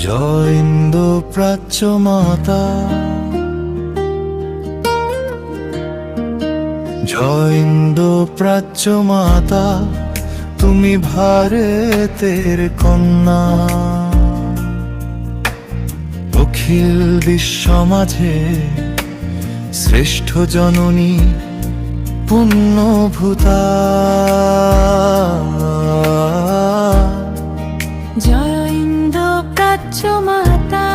জয় ইন্দ্র প্রাচ্য মাতা, জয় ইন্দ্র প্রাচ্য মাতা, তুমি ভারতের কন্যা। অখিল বিশ্ব মাঝে শ্রেষ্ঠ জননী পুণ্যভূতা। জয় ইন্দ্র প্রাচ্য মাতা,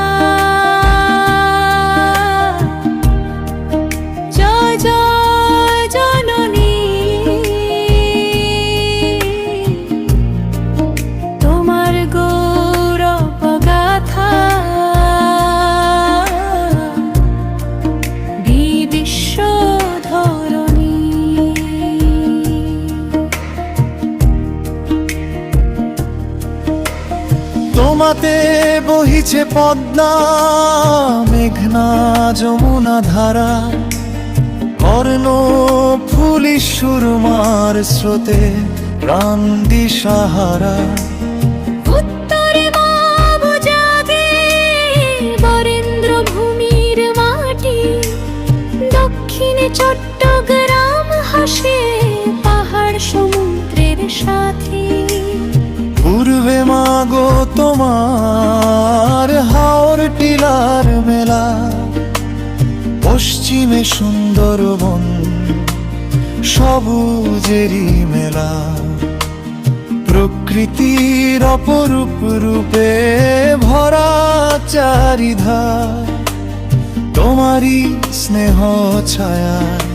জয় জয় জননী, তোমার গৌরব গাথা বিশ্ব ধরণী। তোমাতে বহিছে পদ্মা মেঘনা যমুনা ধারা, কর্ণ ফুলি সুরমার স্রোতে প্রাণ দিশাহারা। উত্তরে মাব জাগে বরেন্দ্র ভূমির মাটি, দক্ষিণে চট্টগ্রাম হাসে পাহাড় সমুদ্রের সাথী। পূর্বে মাগো তোমার হাওর টিলার মেলা, পশ্চিমে সুন্দরবন সবুজেরই মেলা। প্রকৃতির অপরূপ রূপে ভরা চারিধার, তোমারই স্নেহ ছায়ায়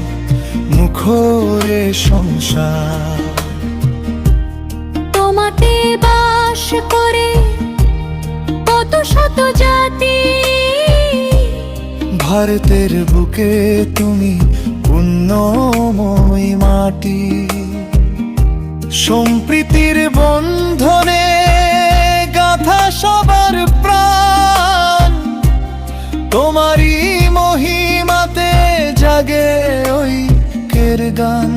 মুখরে সংসার। তোমাতে বাস করে কত শত জাতি, ভারতের বুকে তুমি পুণ্যময় মাটি। সম্প্রীতির বন্ধনে গাথা সবার প্রাণ, তোমারই মহিমাতে জাগে ঐক্যের গান।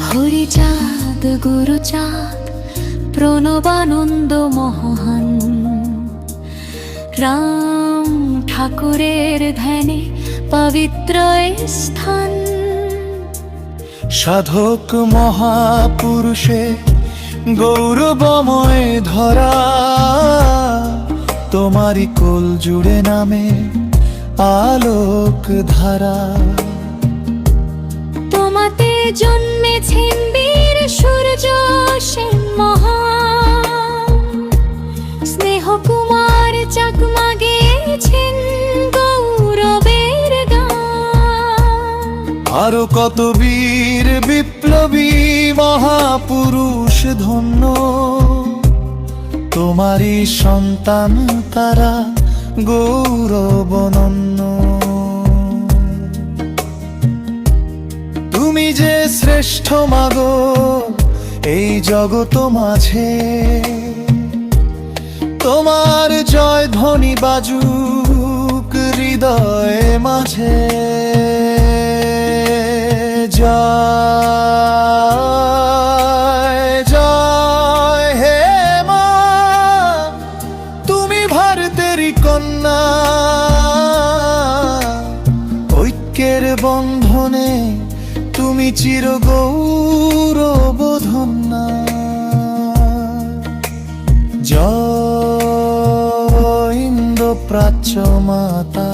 হরিচাঁদ গুরুচাঁদ প্রণবানন্দ মহান, রাম ঠাকুরের ধ্যানে পবিত্র এ স্থান। সাধক মহাপুরুষে গৌরবময় ধরা, তোমারই কোল জুড়ে নামে আলোক ধারা। তোমাতে জন্মেছেন বীর সূর্য সেন মহান, স্নেহ কুমার চাকমা গেয়েছেন গৌরবের গান। আরো কত বীর বিপ্লবী মহাপুরুষ ধন্য, তোমারই সন্তান তারা গৌরবনন্য। তুমি যে শ্রেষ্ঠ মাগো এই জগত মাঝে, তোমার জয় ধ্বনি বাজুক হৃদয় মাঝে। জয় জয় হে মা, তুমি ভারতেরই কন্যা। ঐক্যের বন্ধনে তুমি চির গৌরবধন্যা। জয় ইন্দ্র প্রাচ্য মাতা।